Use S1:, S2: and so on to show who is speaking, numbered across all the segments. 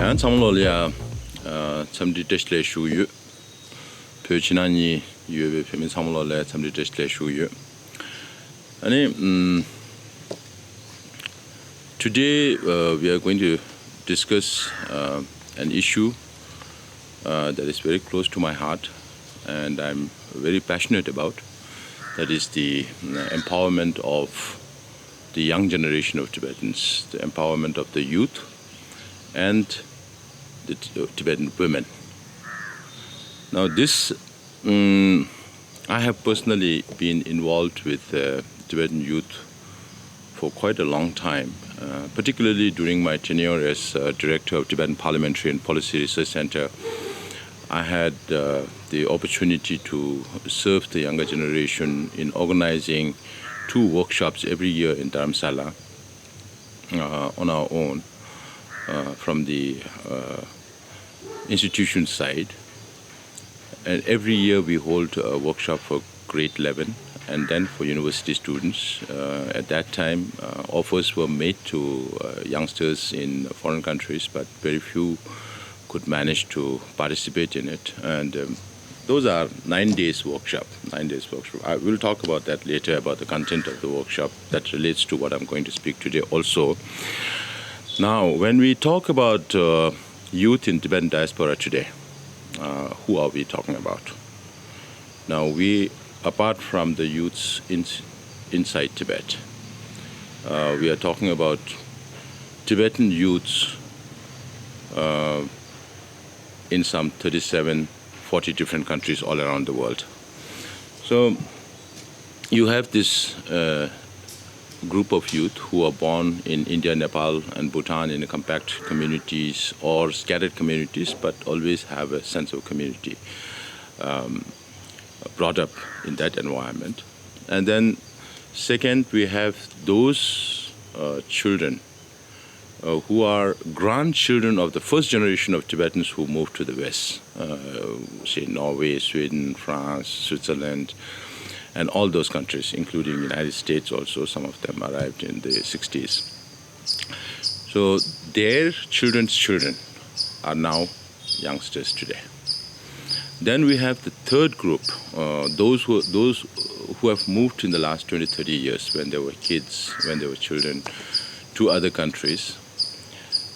S1: And samlolia Cnadidate le shuyu Pöchinani you femin samlolia Cnadidate le shuyu. And today we are going to discuss an issue that is very close to my heart and I'm very passionate about. That is the empowerment of the young generation of Tibetans, the empowerment of the youth and the Tibetan women. Now this, I have personally been involved with Tibetan youth for quite a long time, particularly during my tenure as Director of Tibetan Parliamentary and Policy Research Center. I had the opportunity to serve the younger generation in organizing 2 workshops every year in Dharamsala on our own from the institution side. And every year we hold a workshop for grade 11 and then for university students. At that time, offers were made to youngsters in foreign countries, but very few could manage to participate in it. And those are 9 days workshop. I will talk about that later, about the content of the workshop that relates to what I'm going to speak today also. Now, when we talk about youth in Tibetan diaspora today, who are we talking about? Now, apart from the youths inside Tibet, we are talking about Tibetan youths in some 40 different countries all around the world. So you have this group of youth who are born in India, Nepal, and Bhutan in compact communities or scattered communities, but always have a sense of community, brought up in that environment. And then second, we have those children who are grandchildren of the first generation of Tibetans who moved to the West, say Norway, Sweden, France, Switzerland, and all those countries, including the United States also. Some of them arrived in the 60s. So their children's children are now youngsters today. Then we have the third group, those who have moved in the last 20, 30 years when they were kids, when they were children, to other countries.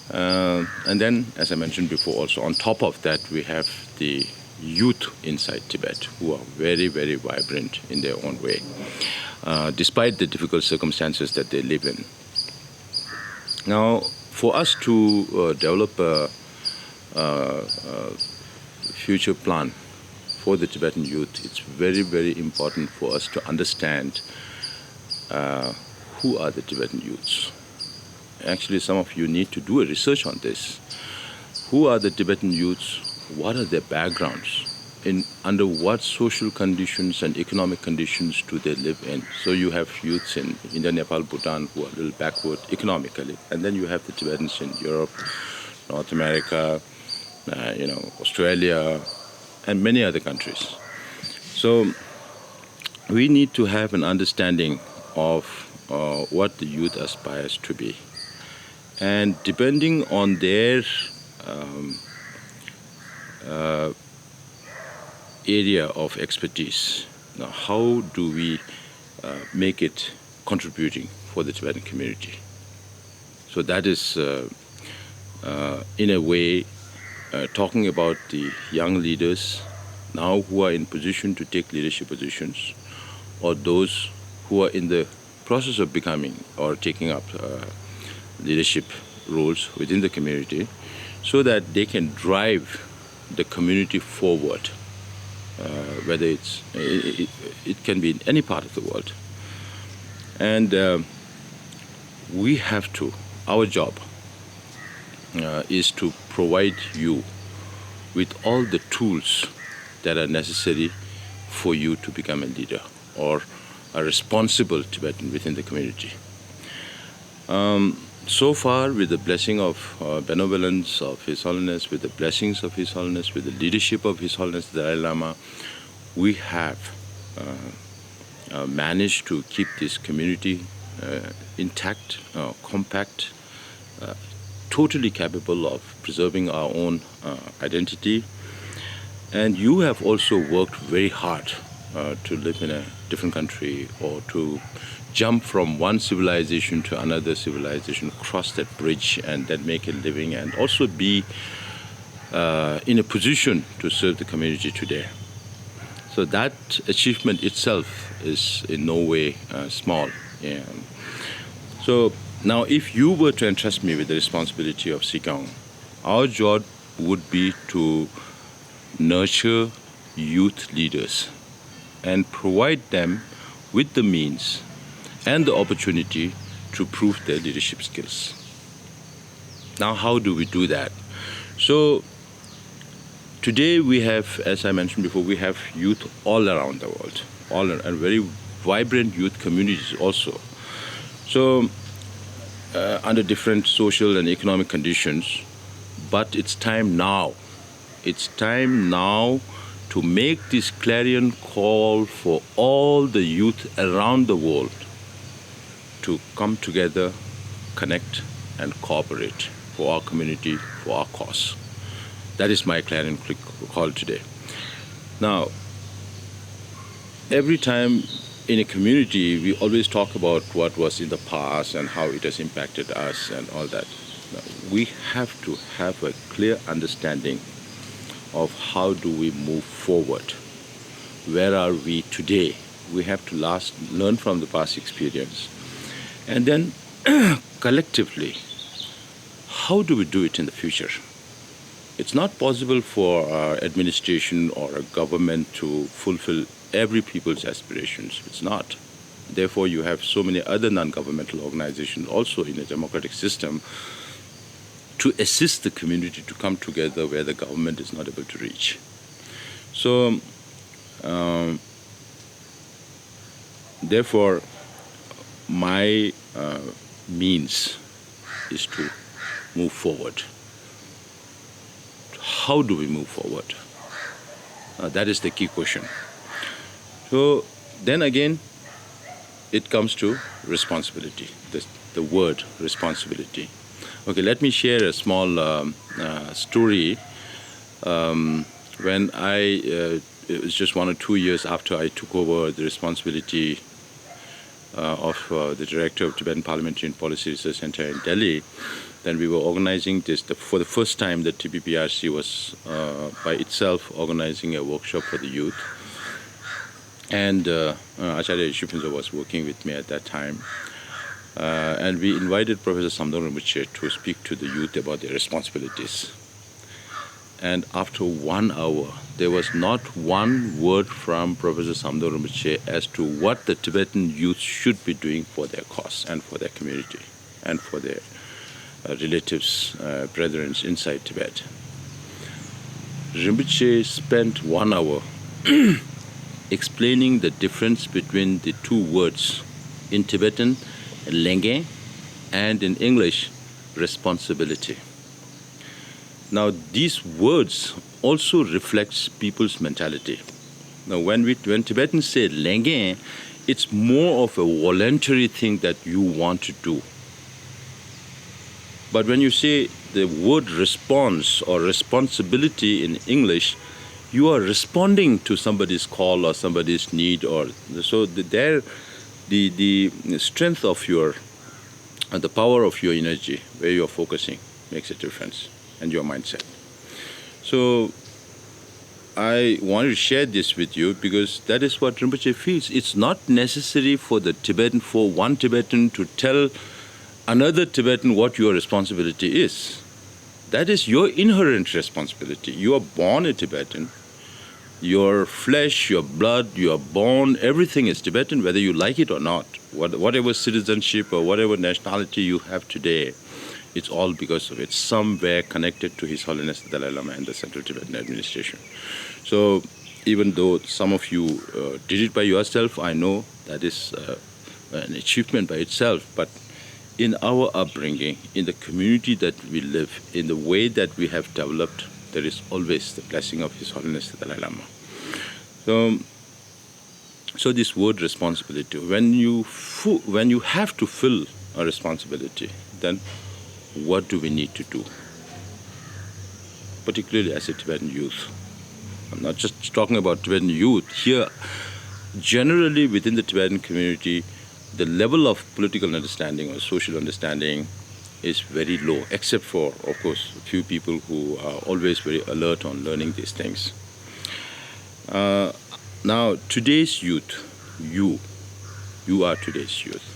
S1: And then, as I mentioned before, also on top of that, we have the youth inside Tibet who are very, very vibrant in their own way, despite the difficult circumstances that they live in. Now, for us to develop a future plan for the Tibetan youth, it's very, very important for us to understand who are the Tibetan youths. Actually, some of you need to do a research on this. Who are the Tibetan youths? What are their backgrounds? Under what social conditions and economic conditions do they live in? So you have youths in India, Nepal, Bhutan who are a little backward economically. And then you have the Tibetans in Europe, North America, Australia, and many other countries. So we need to have an understanding of what the youth aspires to be. And depending on their area of expertise, now how do we make it contributing for the Tibetan community? So that is, in a way, talking about the young leaders now who are in position to take leadership positions, or those who are in the process of becoming or taking up leadership roles within the community, so that they can drive the community forward, whether it can be in any part of the world. And we have to, our job is to provide you with all the tools that are necessary for you to become a leader or a responsible Tibetan within the community. So far, with the blessing of benevolence of His Holiness, with the blessings of His Holiness, with the leadership of His Holiness the Dalai Lama, we have managed to keep this community intact, compact, totally capable of preserving our own identity. And you have also worked very hard to live in a different country, or to jump from one civilization to another civilization, cross that bridge and then make a living, and also be in a position to serve the community today. So that achievement itself is in no way small. Yeah. So now, if you were to entrust me with the responsibility of Sikyong, our job would be to nurture youth leaders and provide them with the means and the opportunity to prove their leadership skills. Now, how do we do that? So today we have, as I mentioned before, we have youth all around the world, and very vibrant youth communities also. So under different social and economic conditions, but it's time now. It's time now to make this clarion call for all the youth around the world to come together, connect, and cooperate for our community, for our cause. That is my clarion call today. Now, every time in a community, we always talk about what was in the past and how it has impacted us and all that. Now, we have to have a clear understanding of how do we move forward. Where are we today? We have to learn from the past experience. And then collectively, how do we do it in the future? It's not possible for our administration or a government to fulfill every people's aspirations. It's not. Therefore, you have so many other non-governmental organizations also in a democratic system to assist the community to come together where the government is not able to reach. So, therefore, my means is to move forward. How do we move forward? That is the key question. So then again, it comes to responsibility, the word responsibility. Okay, let me share a small story. When it was just 1 or 2 years after I took over the responsibility of the director of Tibetan Parliamentary and Policy Research Center in Delhi, then we were organizing this. For the first time, the TPPRC was by itself organizing a workshop for the youth. And Acharya Shufinzo was working with me at that time. And we invited Professor Samdong Rinpoche to speak to the youth about their responsibilities. And after 1 hour, there was not one word from Professor Samdong Rinpoche as to what the Tibetan youth should be doing for their cause and for their community and for their relatives, brethren inside Tibet. Rinpoche spent 1 hour explaining the difference between the two words in Tibetan, lenge, and in English, responsibility. Now, these words also reflects people's mentality. Now, when Tibetans say lenge, it's more of a voluntary thing that you want to do. But when you say the word response or responsibility in English, you are responding to somebody's call or somebody's need, or so the strength of the power of your energy, where you're focusing, makes a difference, and your mindset. So I wanted to share this with you because that is what Rinpoche feels. It's not necessary for one Tibetan to tell another Tibetan what your responsibility is. That is your inherent responsibility. You are born a Tibetan. Your flesh, your blood, you are born, everything is Tibetan, whether you like it or not. Whatever citizenship or whatever nationality you have today, it's all because of it, somewhere connected to His Holiness the Dalai Lama and the Central Tibetan Administration. So even though some of you did it by yourself, I know that is an achievement by itself, but in our upbringing, in the community that we live, in the way that we have developed, there is always the blessing of His Holiness the Dalai Lama. So this word responsibility, when you have to fill a responsibility, then what do we need to do, particularly as a Tibetan youth. I'm not just talking about Tibetan youth. Here, generally within the Tibetan community, the level of political understanding or social understanding is very low, except for, of course, a few people who are always very alert on learning these things. Now, today's youth, you are today's youth.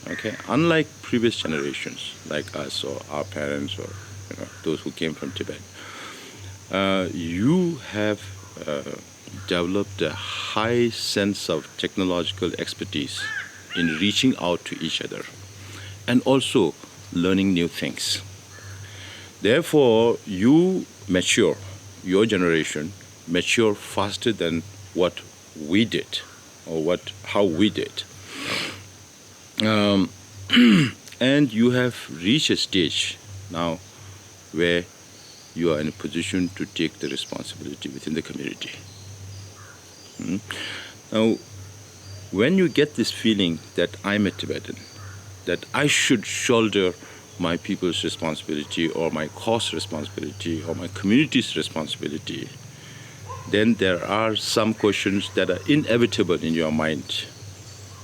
S1: Okay, unlike previous generations, like us or our parents or those who came from Tibet, you have developed a high sense of technological expertise in reaching out to each other and also learning new things. Therefore, you mature, your generation mature faster than what we did or how we did. And you have reached a stage now where you are in a position to take the responsibility within the community. Now, when you get this feeling that I'm a Tibetan, that I should shoulder my people's responsibility or my cause responsibility or my community's responsibility, then there are some questions that are inevitable in your mind.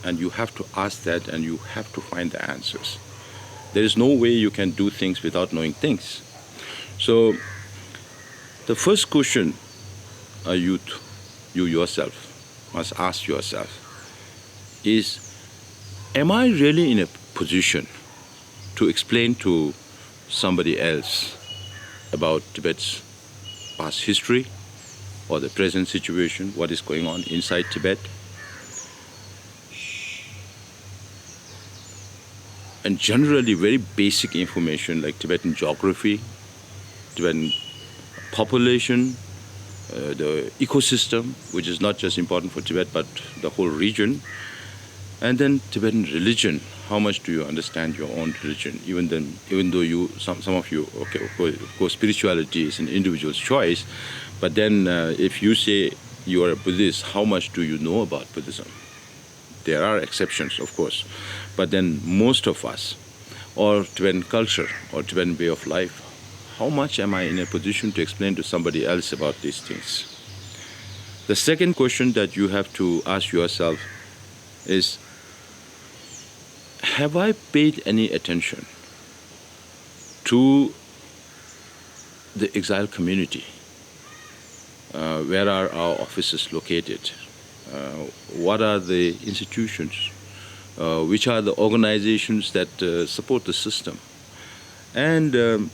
S1: And you have to ask that and you have to find the answers. There is no way you can do things without knowing things. So the first question a youth, you yourself, must ask yourself is, am I really in a position to explain to somebody else about Tibet's past history or the present situation, what is going on inside Tibet? And generally very basic information like Tibetan geography, Tibetan population, the ecosystem, which is not just important for Tibet but the whole region, and then Tibetan religion. How much do you understand your own religion? Even though some of you, okay, of course, spirituality is an individual's choice, but then if you say you are a Buddhist, how much do you know about Buddhism? There are exceptions, of course, but then most of us, or Tibetan culture, or Tibetan way of life, how much am I in a position to explain to somebody else about these things? The second question that you have to ask yourself is, have I paid any attention to the exile community? Where are our offices located? What are the institutions? Which are the organizations that support the system? And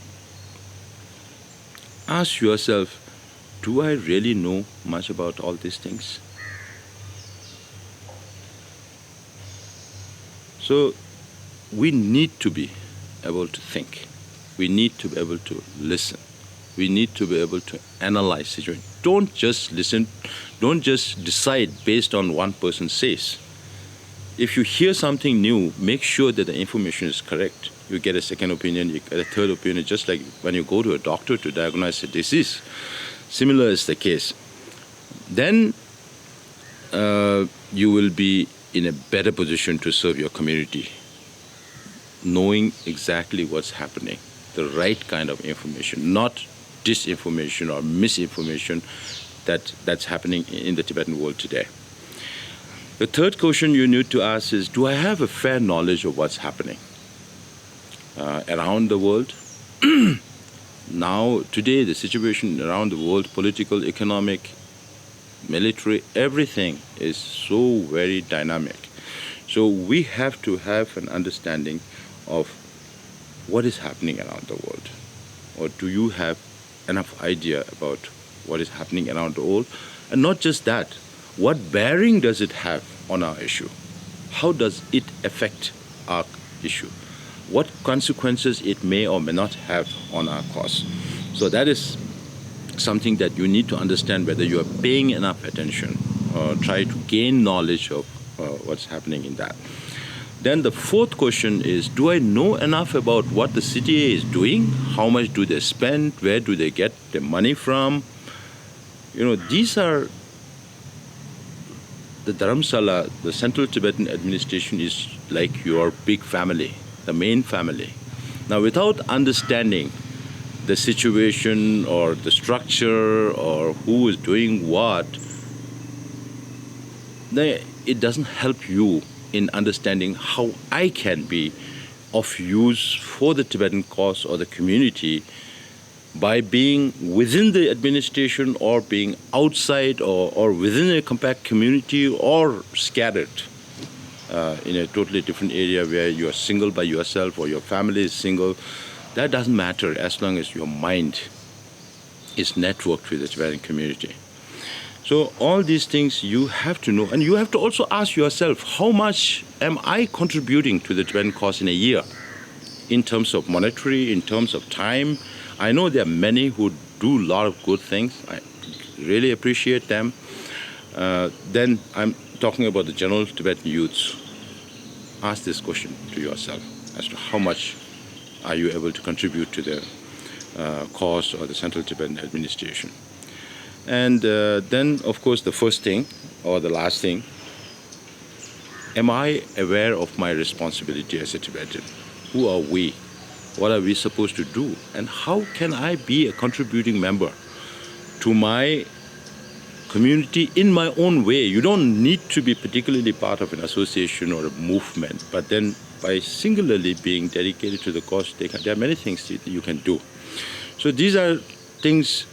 S1: ask yourself, do I really know much about all these things? So we need to be able to think. We need to be able to listen. We need to be able to analyze situations. Don't just listen. Don't just decide based on one person says. If you hear something new, make sure that the information is correct. You get a second opinion, you get a third opinion, just like when you go to a doctor to diagnose a disease. Similar is the case. Then you will be in a better position to serve your community, knowing exactly what's happening, the right kind of information, not disinformation or misinformation that's happening in the Tibetan world today. The third question you need to ask is, do I have a fair knowledge of what's happening around the world? Now, today, the situation around the world, political, economic, military, everything is so very dynamic. So we have to have an understanding of what is happening around the world. Or do you have enough idea about what is happening around the world? And not just that, what bearing does it have on our issue? How does it affect our issue? What consequences it may or may not have on our cause? So that is something that you need to understand, whether you are paying enough attention or try to gain knowledge of what's happening in that. Then the fourth question is, do I know enough about what the CTA is doing? How much do they spend? Where do they get their money from? These are the Dharamsala, the Central Tibetan Administration is like your big family, the main family. Now, without understanding the situation or the structure or who is doing what, then it doesn't help you in understanding how I can be of use for the Tibetan cause or the community by being within the administration or being outside or within a compact community or scattered in a totally different area where you are single by yourself or your family is single. That doesn't matter as long as your mind is networked with the Tibetan community. So all these things you have to know, and you have to also ask yourself, how much am I contributing to the Tibetan cause in a year? In terms of monetary, in terms of time. I know there are many who do a lot of good things. I really appreciate them. Then I'm talking about the general Tibetan youths. Ask this question to yourself as to how much are you able to contribute to the cause or the Central Tibetan administration. And then, of course, the first thing or the last thing, am I aware of my responsibility as a Tibetan? Who are we? What are we supposed to do? And how can I be a contributing member to my community in my own way? You don't need to be particularly part of an association or a movement, but then by singularly being dedicated to the cause, there are many things that you can do. So these are things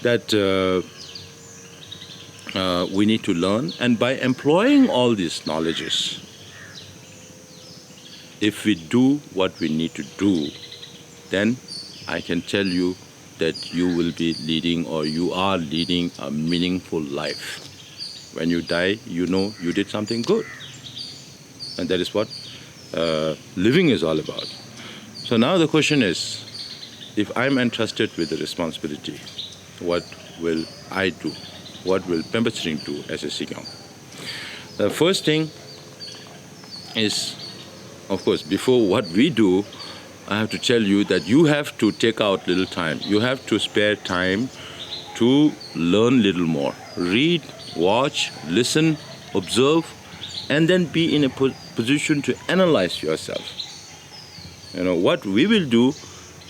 S1: that we need to learn, and by employing all these knowledges, if we do what we need to do, then I can tell you that you will be leading or you are leading a meaningful life. When you die, you know you did something good. And that is what living is all about. So now the question is, if I'm entrusted with the responsibility, what will I do? What will Penpa Tsering do as a Sikyong? The first thing is, of course, before what we do, I have to tell you that you have to take out little time. You have to spare time to learn little more. Read, watch, listen, observe, and then be in a position to analyze yourself. You know, what we will do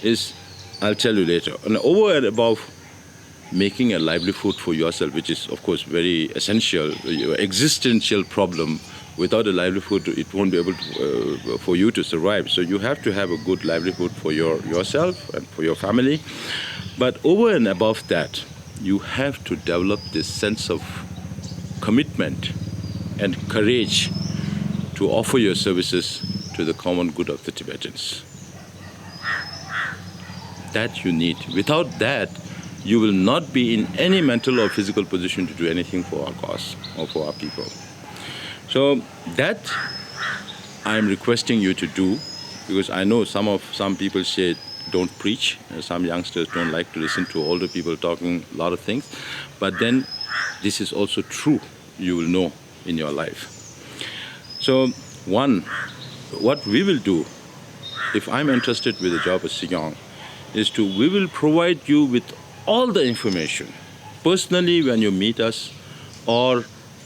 S1: is, I'll tell you later, and over and above making a livelihood for yourself, which is, of course, very essential, your existential problem. Without a livelihood, it won't be able to, for you to survive. So you have to have a good livelihood for yourself and for your family. But over and above that, you have to develop this sense of commitment and courage to offer your services to the common good of the Tibetans. That you need. Without that, you will not be in any mental or physical position to do anything for our cause or for our people. So that I'm requesting you to do, because I know some people say don't preach. Some youngsters don't like to listen to older people talking a lot of things. But then this is also true, you will know in your life. So one, what we will do, if I'm entrusted with the job of Sikyong, is we will provide you with all the information, personally when you meet us, or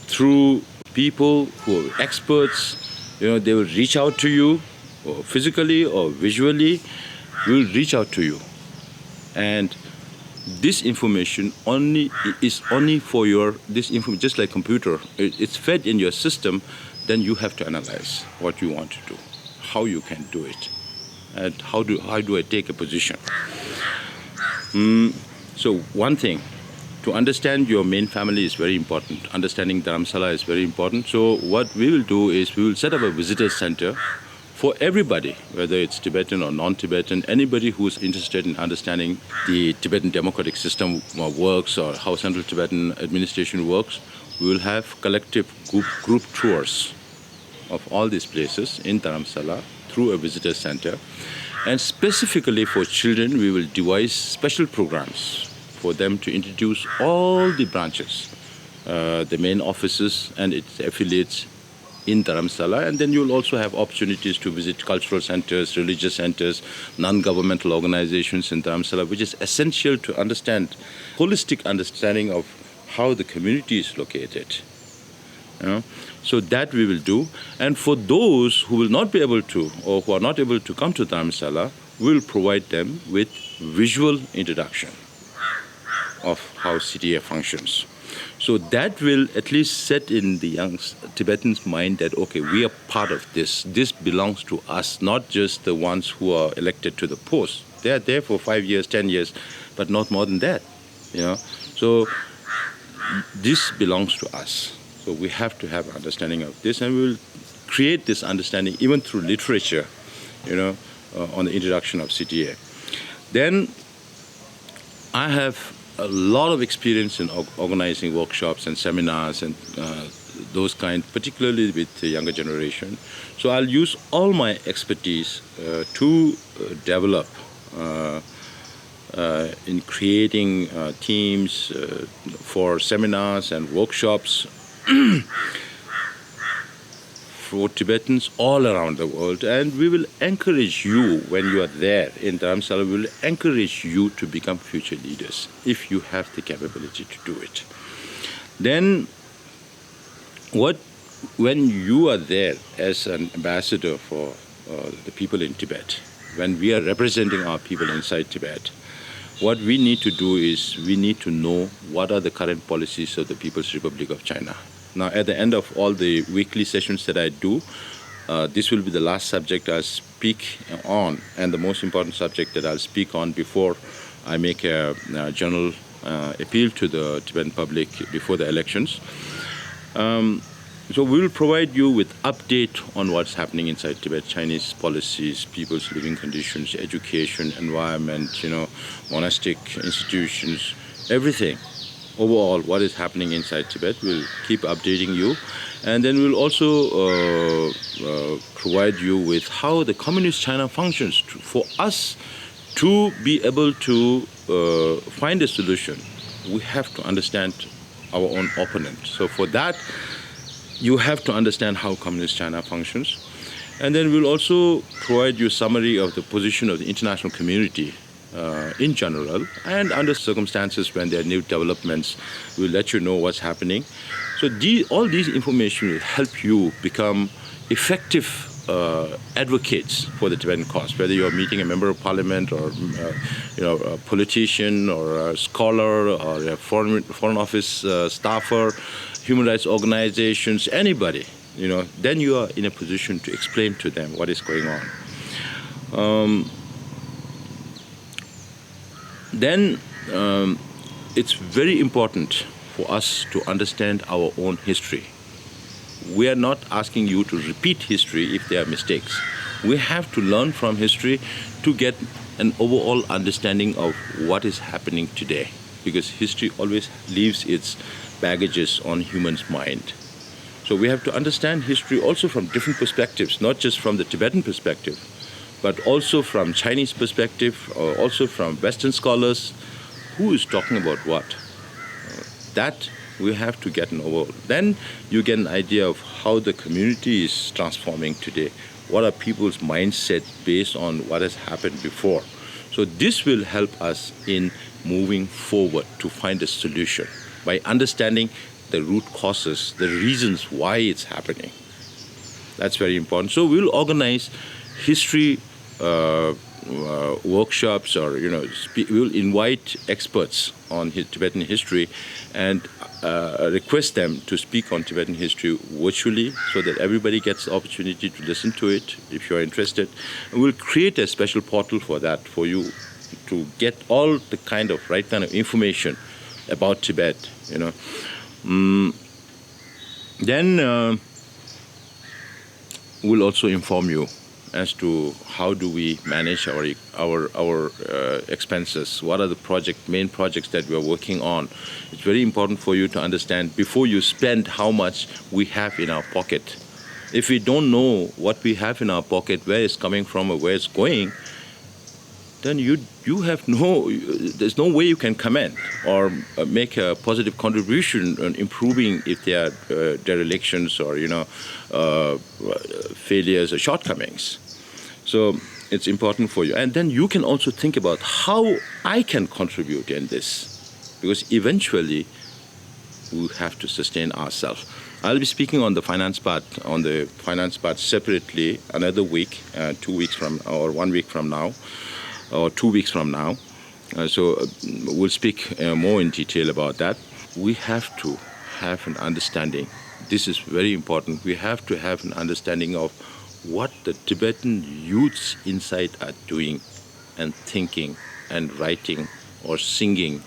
S1: through people who are experts. They will reach out to you, or physically or visually, we will reach out to you. And this information is only for just like computer, it's fed in your system, then you have to analyze what you want to do, how you can do it, and how do I take a position. So one thing, to understand your main family is very important. Understanding Dharamsala is very important. So what we will do is we will set up a visitor center for everybody, whether it's Tibetan or non-Tibetan, anybody who's interested in understanding the Tibetan democratic system works or how Central Tibetan administration works. We will have collective group tours of all these places in Dharamsala through a visitor center. And specifically for children, we will devise special programs for them to introduce all the branches, the main offices and its affiliates in Dharamsala. And then you'll also have opportunities to visit cultural centers, religious centers, non-governmental organizations in Dharamsala, which is essential to understand, holistic understanding of how the community is located. So that we will do. And for those who will not be able to, or who are not able to come to Dharamsala, we'll provide them with visual introduction of how CTA functions. So that will at least set in the young Tibetans' mind that, okay, we are part of this. This belongs to us, not just the ones who are elected to the post. They are there for 5 years, 10 years, but not more than that. So this belongs to us. So we have to have understanding of this, and we will create this understanding even through literature, on the introduction of CTA. Then I have a lot of experience in organizing workshops and seminars and those kind, particularly with the younger generation. So I'll use all my expertise to develop in creating teams for seminars and workshops for Tibetans all around the world. And we will encourage you when you are there in Dharamsala, we will encourage you to become future leaders if you have the capability to do it. Then when you are there as an ambassador for the people in Tibet, when we are representing our people inside Tibet, what we need to do is we need to know what are the current policies of the People's Republic of China. Now, at the end of all the weekly sessions that I do, this will be the last subject I'll speak on, and the most important subject that I'll speak on before I make a general appeal to the Tibetan public before the elections. So we will provide you with update on what's happening inside Tibet, Chinese policies, people's living conditions, education, environment, monastic institutions, everything. Overall, what is happening inside Tibet, we'll keep updating you. And then we'll also provide you with how the Communist China functions. For us to be able to find a solution, we have to understand our own opponent. So for that, you have to understand how Communist China functions. And then we'll also provide you a summary of the position of the international community in general, and under circumstances when there are new developments, we'll let you know what's happening. So all these information will help you become effective advocates for the Tibetan cause, whether you're meeting a member of parliament or a politician or a scholar or a foreign office staffer, human rights organizations, anybody, then you are in a position to explain to them what is going on. Then it's very important for us to understand our own history. We are not asking you to repeat history if there are mistakes. We have to learn from history to get an overall understanding of what is happening today, because history always leaves its baggages on humans' mind. So we have to understand history also from different perspectives, not just from the Tibetan perspective, but also from Chinese perspective, or also from Western scholars. Who is talking about what? That we have to get an overall. Then you get an idea of how the community is transforming today. What are people's mindset based on what has happened before? So this will help us in moving forward to find a solution by understanding the root causes, the reasons why it's happening. That's very important. So we'll organize history workshops, or we'll invite experts on Tibetan history and request them to speak on Tibetan history virtually, so that everybody gets the opportunity to listen to it if you're interested. And we'll create a special portal for that, for you to get all the right kind of information about Tibet. Then we'll also inform you as to how do we manage our expenses. What are the main projects that we are working on? It's very important for you to understand before you spend how much we have in our pocket. If we don't know what we have in our pocket, where it's coming from or where it's going, then there's no way you can comment or make a positive contribution on improving if there are derelictions or failures or shortcomings. So it's important for you. And then you can also think about how I can contribute in this, because eventually we have to sustain ourselves. I'll be speaking on the finance part, separately another week, 2 weeks from, or 1 week from now, or 2 weeks from now. We'll speak more in detail about that. We have to have an understanding. This is very important. We have to have an understanding of what the Tibetan youths inside are doing and thinking and writing or singing,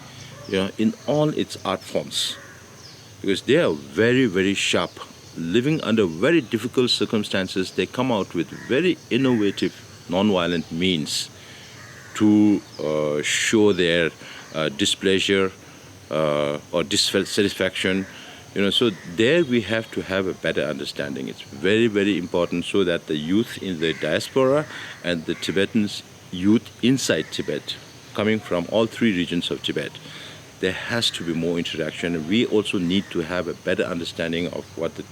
S1: in all its art forms. Because they are very, very sharp. Living under very difficult circumstances, they come out with very innovative, non-violent means to show their displeasure or dissatisfaction. So there we have to have a better understanding. It's very, very important so that the youth in the diaspora and the Tibetans youth inside Tibet, coming from all 3 regions of Tibet, there has to be more interaction. We also need to have a better understanding of what the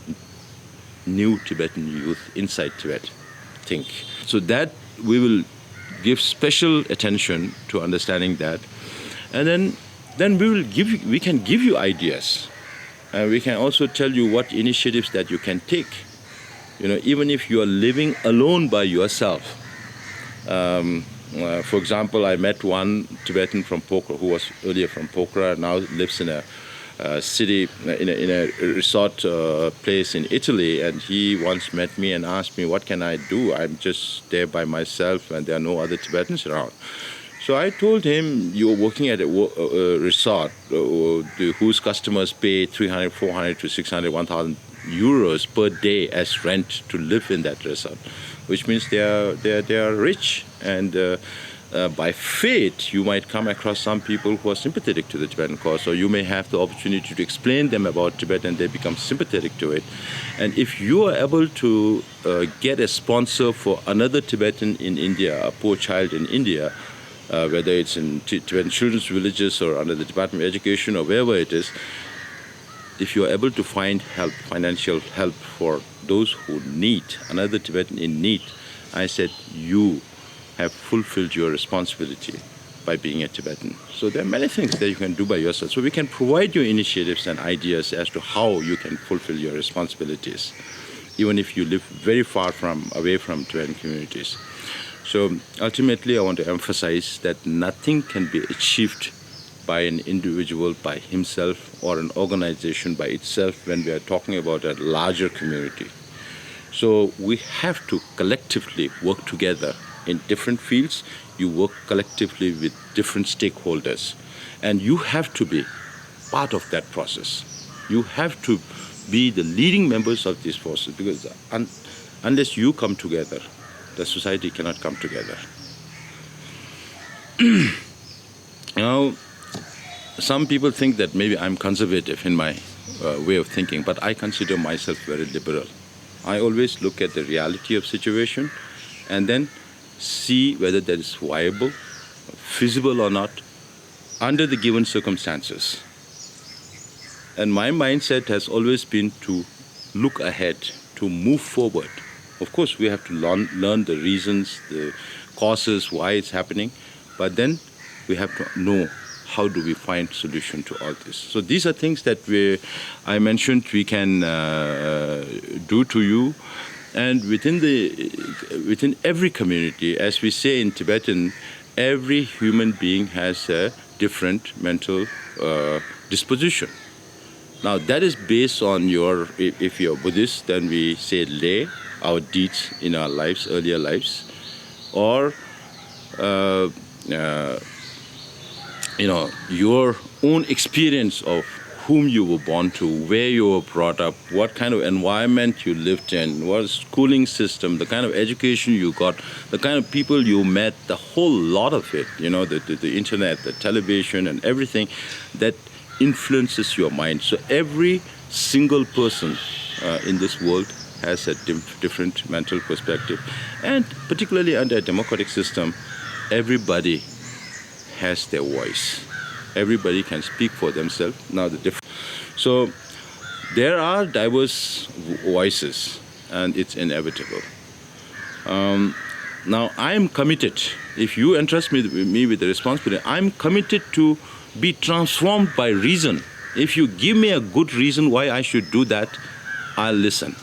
S1: new Tibetan youth inside Tibet think. So that we will give special attention to understanding that. And then we can give you ideas. And we can also tell you what initiatives that you can take. Even if you are living alone by yourself. For example, I met one Tibetan from Pokhara who was earlier from Pokhara, now lives in a city, in a resort place in Italy, and he once met me and asked me, what can I do? I'm just there by myself and there are no other Tibetans around. So I told him, you're working at a resort whose customers pay 300, 400 to 600, 1,000 euros per day as rent to live in that resort, which means they are rich. And by fate, you might come across some people who are sympathetic to the Tibetan cause, or you may have the opportunity to explain them about Tibet and they become sympathetic to it. And if you are able to get a sponsor for another Tibetan in India, a poor child in India, whether it's in Tibetan children's villages or under the Department of Education or wherever it is, if you are able to find help, financial help for those who need, another Tibetan in need, I said, you have fulfilled your responsibility by being a Tibetan. So there are many things that you can do by yourself. So we can provide you initiatives and ideas as to how you can fulfill your responsibilities, even if you live very far away from Tibetan communities. So ultimately, I want to emphasize that nothing can be achieved by an individual by himself or an organization by itself when we are talking about a larger community. So we have to collectively work together in different fields. You work collectively with different stakeholders, and you have to be part of that process. You have to be the leading members of these forces, because unless you come together, the society cannot come together. Some people think that maybe I'm conservative in my way of thinking, but I consider myself very liberal. I always look at the reality of situation and then see whether that is viable, feasible or not, under the given circumstances. And my mindset has always been to look ahead, to move forward. Of course, we have to learn the reasons, the causes, why it's happening, but then we have to know how do we find solution to all this. So these are things that I mentioned we can do to you. And within every community, as we say in Tibetan, every human being has a different mental disposition. Now that is based on if you're Buddhist, then we say lay, our deeds in our lives, earlier lives, or your own experience of whom you were born to, where you were brought up, what kind of environment you lived in, what schooling system, the kind of education you got, the kind of people you met, the whole lot of it, the internet, the television and everything that influences your mind. So every single person in this world has a different mental perspective. And particularly under a democratic system, everybody has their voice. Everybody can speak for themselves. So there are diverse voices, and it's inevitable. Now I am committed, if you entrust me with the responsibility, I'm committed to be transformed by reason If you give me a good reason why I should do that, I'll listen.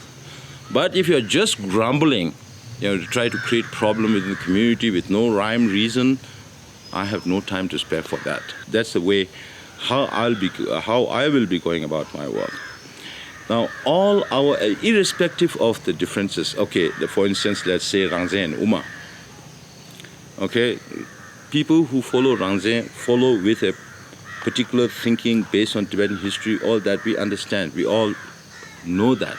S1: But if you're just grumbling, to try to create problem within the community with no rhyme, reason, I have no time to spare for that. That's the way how I will be going about my work. Now, all our, irrespective of the differences, okay, for instance, let's say Rangzhen and Uma. Okay, people who follow Rangzhen follow with a particular thinking based on Tibetan history, all that we understand. We all know that.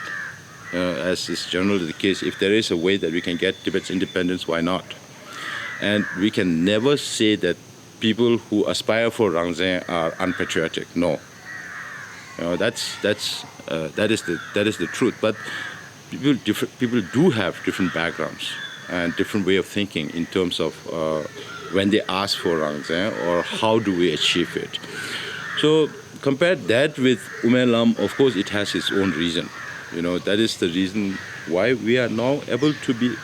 S1: As is generally the case, if there is a way that we can get Tibet's independence, why not? And we can never say that people who aspire for Rangzhen are unpatriotic. No, that is the truth. But people do have different backgrounds and different way of thinking in terms of when they ask for Rangzhen or how do we achieve it. So compare that with Umelam. Of course, it has its own reason. That is the reason why we are now able to be,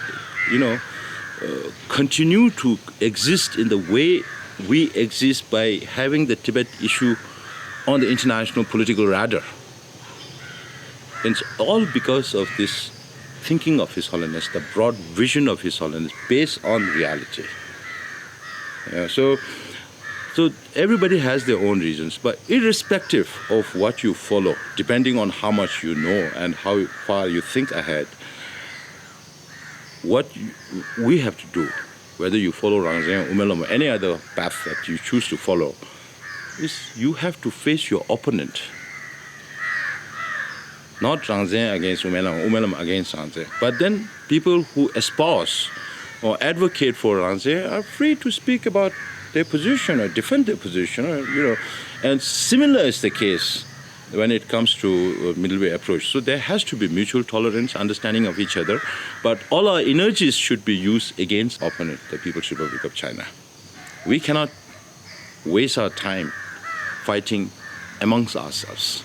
S1: continue to exist in the way we exist by having the Tibet issue on the international political radar. And it's all because of this thinking of His Holiness, the broad vision of His Holiness based on reality. So everybody has their own reasons, but irrespective of what you follow, depending on how much you know and how far you think ahead, what we have to do, whether you follow Rangzhen, Umelam, or any other path that you choose to follow, is you have to face your opponent. Not Rangzhen against Umelam, Umelam against Rangzhen. But then people who espouse or advocate for Rangzhen are free to speak about their position or defend their position, and similar is the case when it comes to a middle way approach. So there has to be mutual tolerance, understanding of each other, but all our energies should be used against opponent, the People's Republic of China. We cannot waste our time fighting amongst ourselves.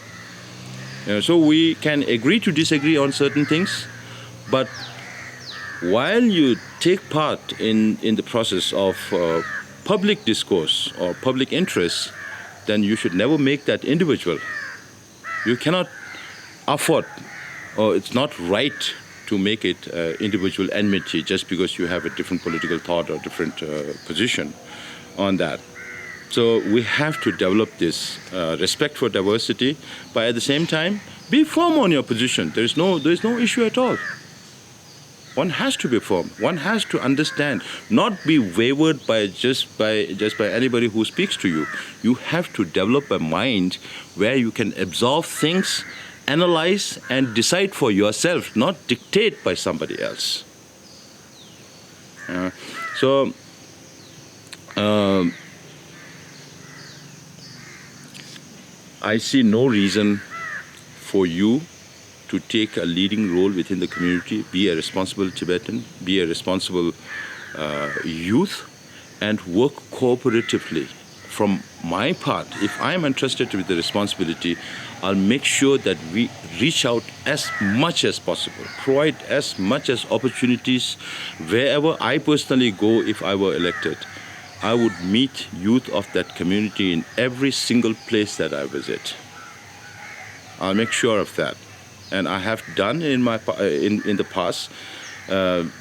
S1: So we can agree to disagree on certain things, but while you take part in the process of public discourse or public interest, then you should never make that individual. You cannot afford, or it's not right to make it individual enmity just because you have a different political thought or different position on that. So we have to develop this respect for diversity, but at the same time, be firm on your position. There is no issue at all. One has to be firm. One has to understand, not be wavered by just by anybody who speaks to you. You have to develop a mind where you can absorb things, analyze, and decide for yourself, not dictate by somebody else. I see no reason for you to take a leading role within the community, be a responsible Tibetan, be a responsible youth, and work cooperatively. From my part, if I'm entrusted with the responsibility, I'll make sure that we reach out as much as possible, provide as much as opportunities. Wherever I personally go, if I were elected, I would meet youth of that community in every single place that I visit. I'll make sure of that. And I have done in the past. When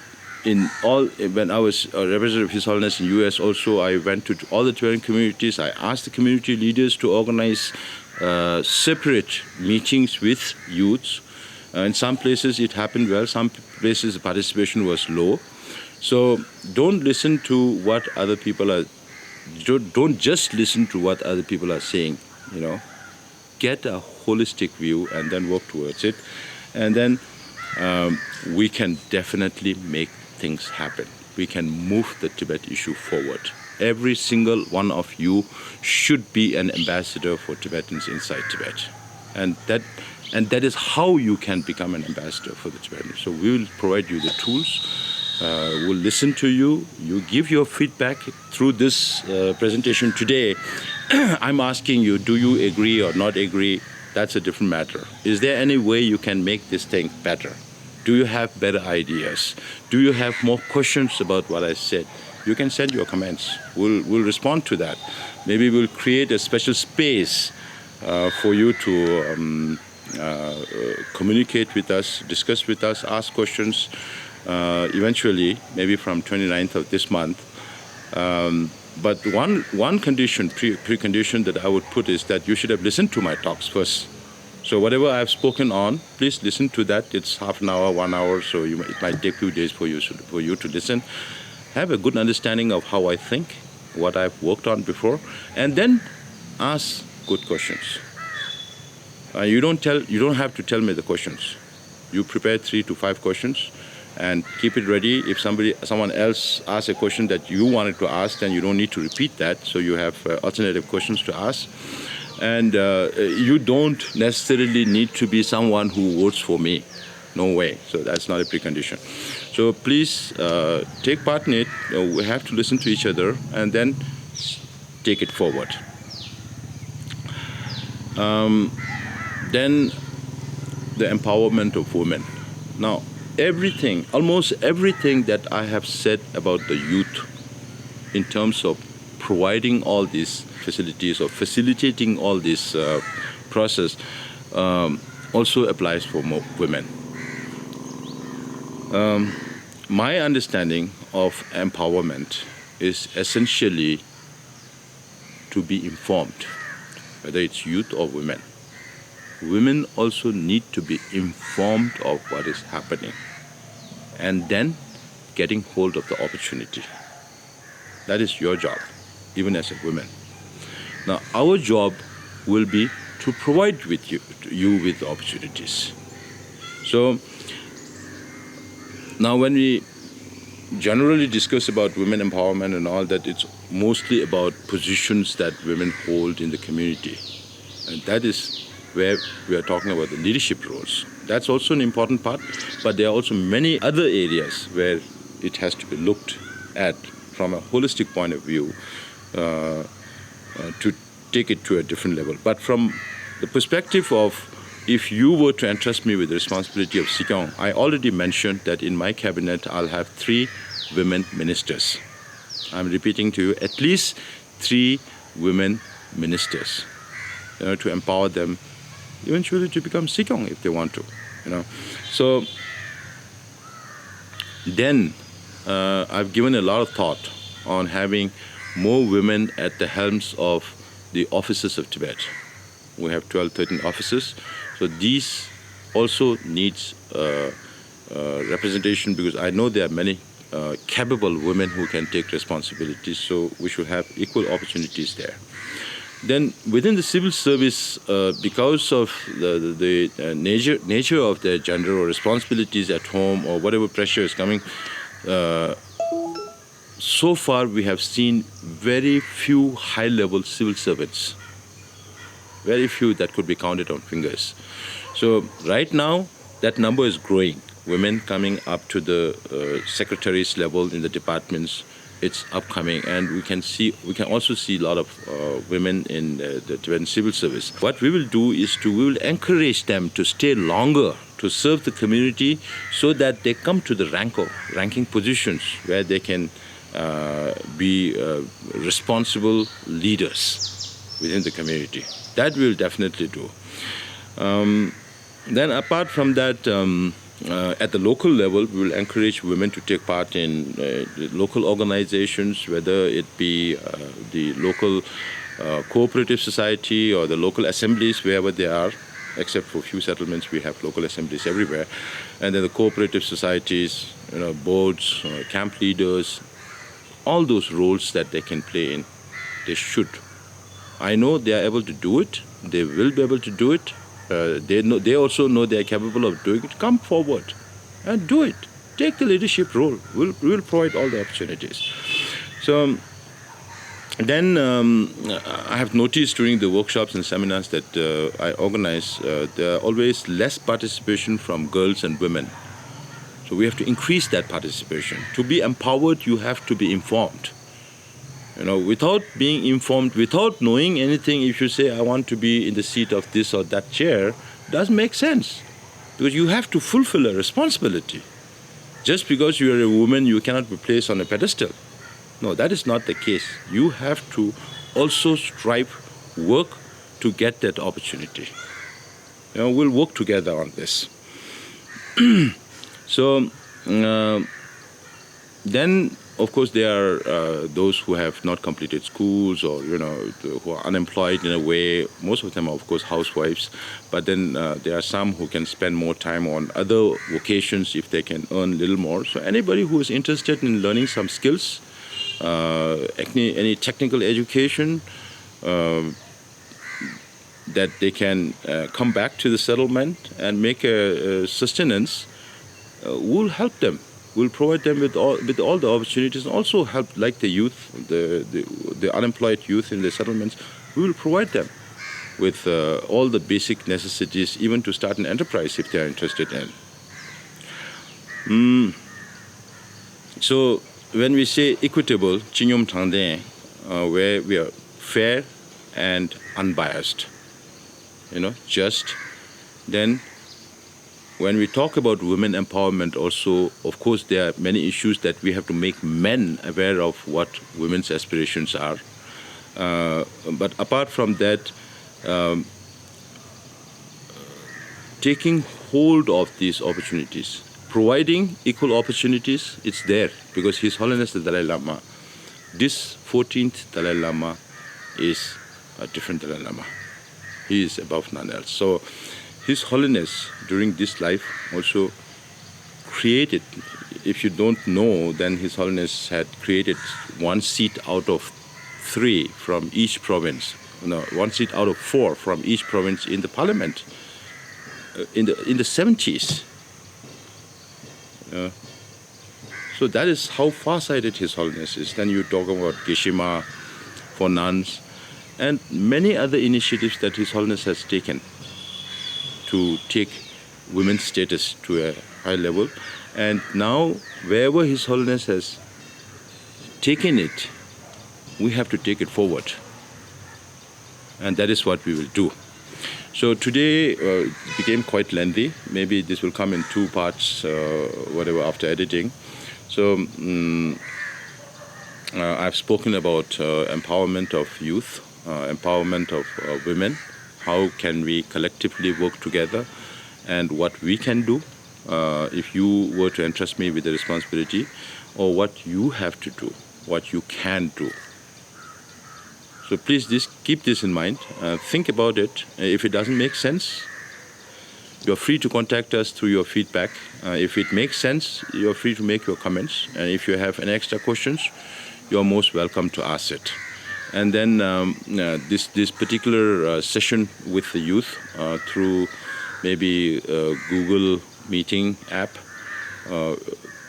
S1: I was a representative of His Holiness in U.S. also, I went to all the Tibetan communities. I asked the community leaders to organize separate meetings with youths. In some places it happened well. Some places the participation was low. So don't listen to what other people are. Don't just listen to what other people are saying. Get a holistic view and then work towards it, and then we can definitely make things happen. We can move the Tibet issue forward. Every single one of you should be an ambassador for Tibetans inside Tibet, and that is how you can become an ambassador for the Tibetans. So we will provide you the tools. We'll listen to you. You give your feedback through this presentation today. I'm asking you, do you agree or not agree? That's a different matter. Is there any way you can make this thing better? Do you have better ideas? Do you have more questions about what I said? You can send your comments. We'll respond to that. Maybe we'll create a special space for you to communicate with us, discuss with us, ask questions. Eventually, maybe from 29th of this month. But one condition, precondition that I would put is that you should have listened to my talks first. So whatever I have spoken on, please listen to that. It's half an hour, 1 hour, so it might take 2 days for you to listen. Have a good understanding of how I think, what I've worked on before, and then ask good questions. You don't have to tell me the questions. You prepare 3 to 5 questions and keep it ready. If someone else asks a question that you wanted to ask, then you don't need to repeat that. So you have alternative questions to ask. And you don't necessarily need to be someone who votes for me. No way. So that's not a precondition. So please take part in it. We have to listen to each other and then take it forward. Then the empowerment of women. Now, almost everything that I have said about the youth in terms of providing all these facilities or facilitating all this process also applies for more women. My understanding of empowerment is essentially to be informed, whether it's youth or women. Women also need to be informed of what is happening and then getting hold of the opportunity. That is your job, even as a woman. Now, our job will be to provide you with the opportunities. So, now when we generally discuss about women empowerment and all that, it's mostly about positions that women hold in the community. And that is where we are talking about the leadership roles. That's also an important part, but there are also many other areas where it has to be looked at from a holistic point of view to take it to a different level. But from the perspective of if you were to entrust me with the responsibility of Sikyong, I already mentioned that in my cabinet I'll have 3 women ministers. I'm repeating to you, at least 3 women ministers, to empower them eventually to become Sikyong if they want to, So then I've given a lot of thought on having more women at the helms of the offices of Tibet. We have 12, 13 offices. So these also needs representation, because I know there are many capable women who can take responsibilities. So we should have equal opportunities there. Then within the civil service, because of the nature of their gender or responsibilities at home or whatever pressure is coming, so far we have seen very few high-level civil servants. Very few that could be counted on fingers. So right now, that number is growing. Women coming up to the secretaries level in the departments, it's upcoming, and we can also see a lot of women in the Tibetan civil service. What we will do is we will encourage them to stay longer to serve the community, so that they come to the ranking positions where they can be responsible leaders within the community. That we will definitely do. Then apart from that, at the local level, we will encourage women to take part in local organizations, whether it be the local cooperative society or the local assemblies, wherever they are. Except for a few settlements, we have local assemblies everywhere. And then the cooperative societies, boards, camp leaders, all those roles that they can play in, they should. I know they are able to do it. They will be able to do it. They also know they are capable of doing it. Come forward and do it. Take the leadership role. We'll provide all the opportunities. So then I have noticed during the workshops and seminars that I organize, there are always less participation from girls and women. So we have to increase that participation. To be empowered, you have to be informed. Without being informed, without knowing anything, if you say, I want to be in the seat of this or that chair, doesn't make sense. Because you have to fulfill a responsibility. Just because you are a woman, you cannot be placed on a pedestal. No, that is not the case. You have to also strive, work to get that opportunity. We'll work together on this. So then, of course, there are those who have not completed schools or, who are unemployed in a way. Most of them are, of course, housewives. But then there are some who can spend more time on other vocations if they can earn a little more. So anybody who is interested in learning some skills, any technical education, that they can come back to the settlement and make a sustenance, we'll help them. We'll provide them with all the opportunities, and also help, like the youth, the unemployed youth in the settlements. We will provide them with all the basic necessities, even to start an enterprise if they are interested in. So when we say equitable, Chinyom Tangde, where we are fair and unbiased, just, then when we talk about women empowerment also, of course, there are many issues that we have to make men aware of what women's aspirations are. But apart from that, taking hold of these opportunities, providing equal opportunities, it's there because His Holiness the Dalai Lama, this 14th Dalai Lama is a different Dalai Lama. He is above none else. So His Holiness during this life also created, if you don't know, then His Holiness had created 1 seat out of 3 from each province, 1 seat out of 4 from each province in the parliament in the 70s. So that is how far-sighted His Holiness is. Then you talk about Geshima for nuns and many other initiatives that His Holiness has taken to take women's status to a high level. And now, wherever His Holiness has taken it, we have to take it forward. And that is what we will do. So today it became quite lengthy. Maybe this will come in 2 parts, whatever, after editing. So I've spoken about empowerment of youth, empowerment of women. How can we collectively work together, and what we can do if you were to entrust me with the responsibility, or what you have to do, what you can do. So please keep this in mind. Think about it. If it doesn't make sense, you're free to contact us through your feedback. If it makes sense, you're free to make your comments. And if you have any extra questions, you're most welcome to ask it. And then this particular session with the youth through maybe Google Meeting app,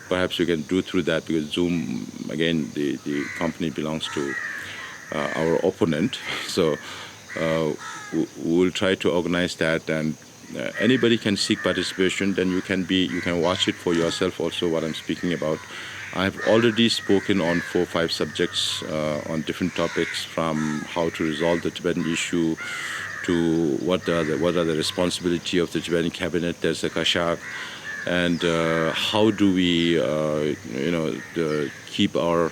S1: perhaps you can do through that, because Zoom, again, the company belongs to our opponent. So we'll try to organize that, and anybody can seek participation. Then you can watch it for yourself also what I'm speaking about. I have already spoken on 4 or 5 subjects on different topics, from how to resolve the Tibetan issue to what are the responsibility of the Tibetan cabinet. There's a Kashak, and how do we keep our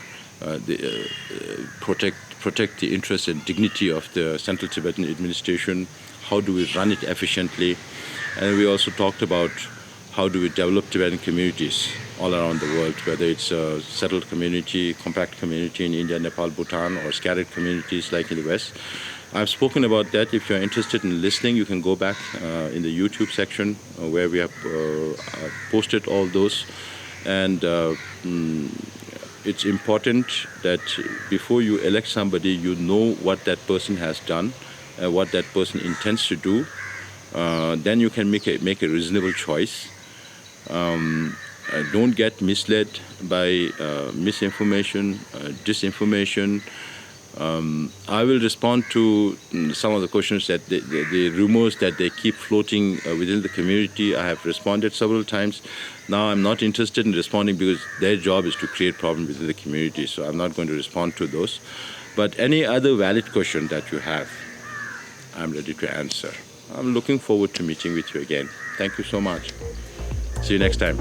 S1: protect the interest and dignity of the Central Tibetan administration. How do we run it efficiently? And we also talked about how do we develop Tibetan communities all around the world, whether it's a settled community, compact community in India, Nepal, Bhutan, or scattered communities like in the West. I've spoken about that. If you're interested in listening, you can go back in the YouTube section where we have posted all those. And it's important that before you elect somebody, you know what that person has done, what that person intends to do. Then you can make a reasonable choice. Don't get misled by misinformation, disinformation. I will respond to some of the questions that the rumors that they keep floating within the community. I have responded several times. Now I'm not interested in responding because their job is to create problems within the community. So I'm not going to respond to those. But any other valid question that you have, I'm ready to answer. I'm looking forward to meeting with you again. Thank you so much. See you next time.